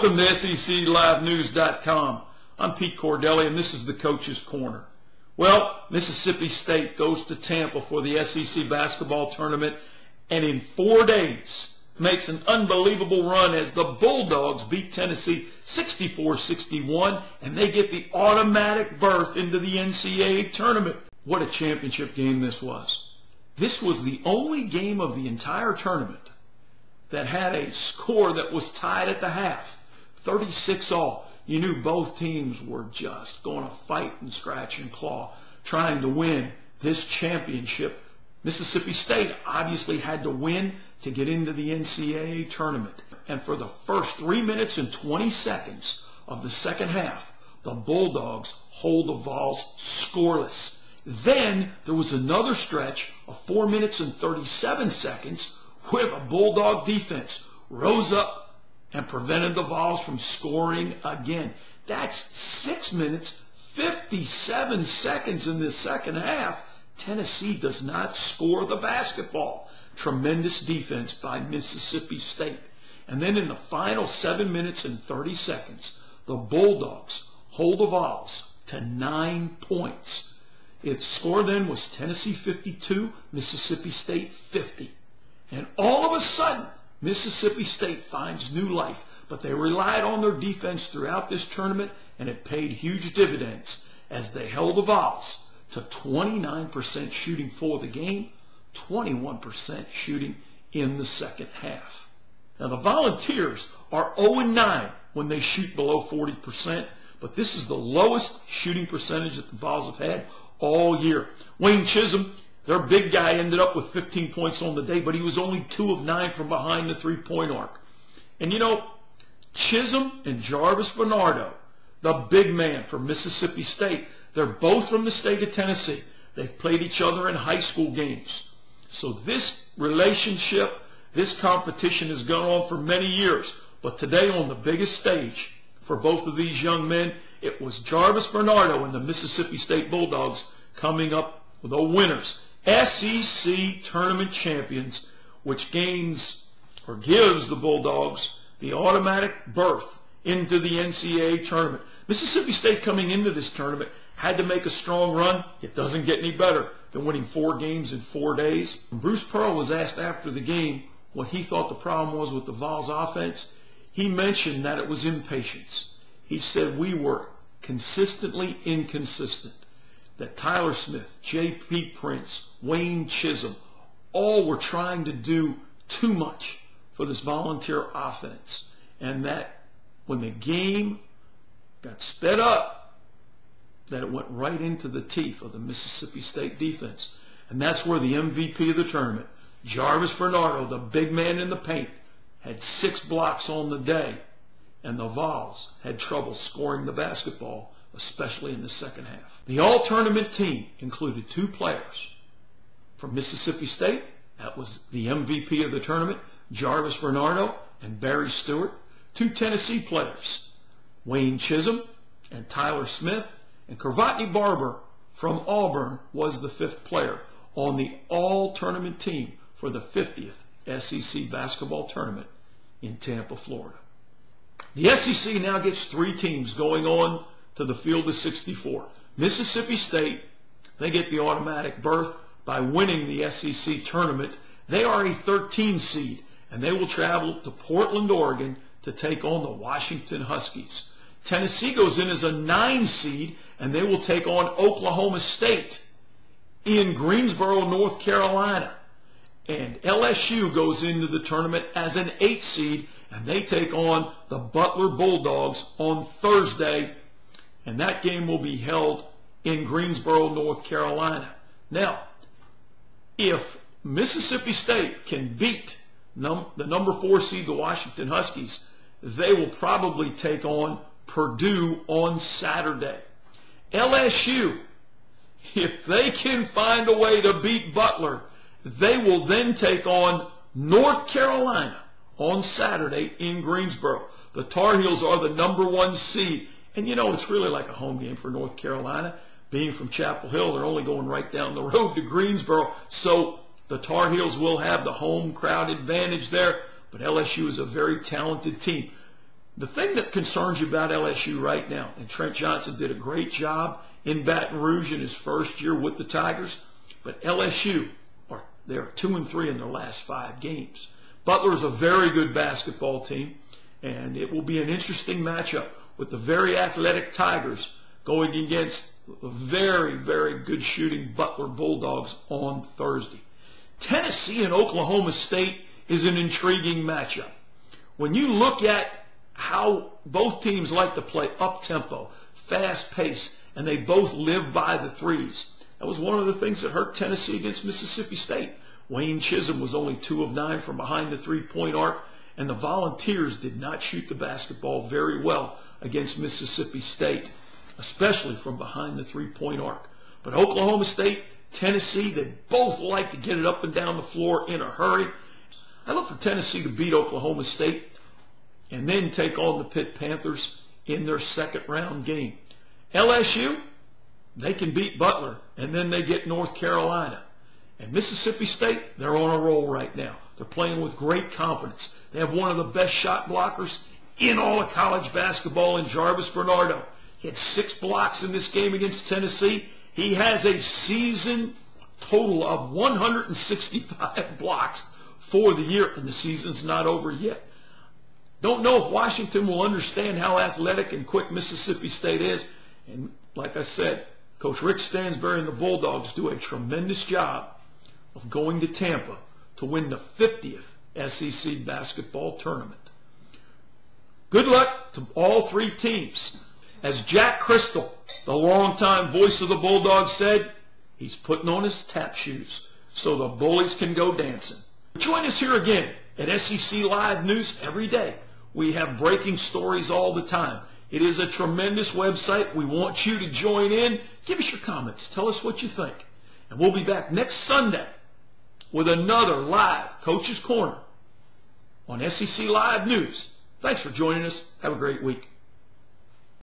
Welcome to SECLiveNews.com. I'm Pete Cordelli, and this is the Coach's Corner. Well, Mississippi State goes to Tampa for the SEC basketball tournament, and in 4 days makes an unbelievable run as the Bulldogs beat Tennessee 64-61, and they get the automatic berth into the NCAA tournament. What a championship game this was. This was the only game of the entire tournament that had a score that was tied at the half. 36-all. You knew both teams were just going to fight and scratch and claw, trying to win this championship. Mississippi State obviously had to win to get into the NCAA tournament. And for the first 3 minutes and 20 seconds of the second half, the Bulldogs hold the Vols scoreless. Then there was another stretch of 4 minutes and 37 seconds where the Bulldog defense rose up and prevented the Vols from scoring again. That's 6 minutes, 57 seconds in the second half. Tennessee does not score the basketball. Tremendous defense by Mississippi State. And then in the final 7 minutes and 30 seconds, the Bulldogs hold the Vols to 9 points. Its score then was Tennessee 52, Mississippi State 50. And all of a sudden, Mississippi State finds new life, but they relied on their defense throughout this tournament, and it paid huge dividends as they held the Vols to 29% shooting for the game, 21% shooting in the second half. Now, the Volunteers are 0-9 when they shoot below 40%, but this is the lowest shooting percentage that the Vols have had all year. Wayne Chisholm, their big guy, ended up with 15 points on the day, but he was only 2 of 9 from behind the three-point arc. And you know, Chisholm and Jarvis Bernardo, the big man for Mississippi State, they're both from the state of Tennessee. They've played each other in high school games. So this relationship, this competition has gone on for many years. But today on the biggest stage for both of these young men, it was Jarvis Bernardo and the Mississippi State Bulldogs coming up with the winners. SEC tournament champions, which gives the Bulldogs the automatic berth into the NCAA tournament. Mississippi State coming into this tournament had to make a strong run. It doesn't get any better than winning 4 games in 4 days. Bruce Pearl was asked after the game what he thought the problem was with the Vols offense. He mentioned that it was impatience. He said we were consistently inconsistent. That Tyler Smith, J.P. Prince, Wayne Chisholm, all were trying to do too much for this Volunteer offense. And that when the game got sped up, that it went right into the teeth of the Mississippi State defense. And that's where the MVP of the tournament, Jarvis Bernardo, the big man in the paint, had 6 blocks on the day. And the Vols had trouble scoring the basketball, especially in the second half. The all-tournament team included 2 players from Mississippi State. That was the MVP of the tournament, Jarvis Bernardo and Barry Stewart. 2 Tennessee players, Wayne Chisholm and Tyler Smith. And Cravatney Barber from Auburn was the 5th player on the all-tournament team for the 50th SEC basketball tournament in Tampa, Florida. The SEC now gets 3 teams going on to the field of 64. Mississippi State, they get the automatic berth by winning the SEC tournament. They are a 13 seed, and they will travel to Portland, Oregon to take on the Washington Huskies. Tennessee goes in as a 9 seed, and they will take on Oklahoma State in Greensboro, North Carolina. And LSU goes into the tournament as an 8 seed, and they take on the Butler Bulldogs on Thursday. And that game will be held in Greensboro, North Carolina. Now, if Mississippi State can beat the number 4 seed, the Washington Huskies, they will probably take on Purdue on Saturday. LSU, if they can find a way to beat Butler, they will then take on North Carolina on Saturday in Greensboro. The Tar Heels are the number 1 seed. And you know, it's really like a home game for North Carolina. Being from Chapel Hill, they're only going right down the road to Greensboro. So the Tar Heels will have the home crowd advantage there. But LSU is a very talented team. The thing that concerns you about LSU right now, and Trent Johnson did a great job in Baton Rouge in his first year with the Tigers, but LSU, they're 2-3 in their last 5 games. Butler's a very good basketball team, and it will be an interesting matchup with the very athletic Tigers going against the very, very good shooting Butler Bulldogs on Thursday. Tennessee and Oklahoma State is an intriguing matchup. When you look at how both teams like to play up-tempo, fast-paced, and they both live by the threes, that was one of the things that hurt Tennessee against Mississippi State. Wayne Chisholm was only 2 of 9 from behind the three-point arc, and the Volunteers did not shoot the basketball very well against Mississippi State, especially from behind the three-point arc. But Oklahoma State, Tennessee, they both like to get it up and down the floor in a hurry. I look for Tennessee to beat Oklahoma State and then take on the Pitt Panthers in their second-round game. LSU, they can beat Butler, and then they get North Carolina. And Mississippi State, they're on a roll right now. They're playing with great confidence. They have one of the best shot blockers in all of college basketball in Jarvis Bernardo. He had 6 blocks in this game against Tennessee. He has a season total of 165 blocks for the year, and the season's not over yet. Don't know if Washington will understand how athletic and quick Mississippi State is. And like I said, Coach Rick Stansbury and the Bulldogs do a tremendous job of going to Tampa to win the 50th SEC basketball tournament. Good luck to all 3 teams. As Jack Crystal, the longtime voice of the Bulldogs, said, he's putting on his tap shoes so the bullies can go dancing. Join us here again at SEC Live News every day. We have breaking stories all the time. It is a tremendous website. We want you to join in. Give us your comments. Tell us what you think. And we'll be back next Sunday with another live Coach's Corner on SEC Live News. Thanks for joining us. Have a great week.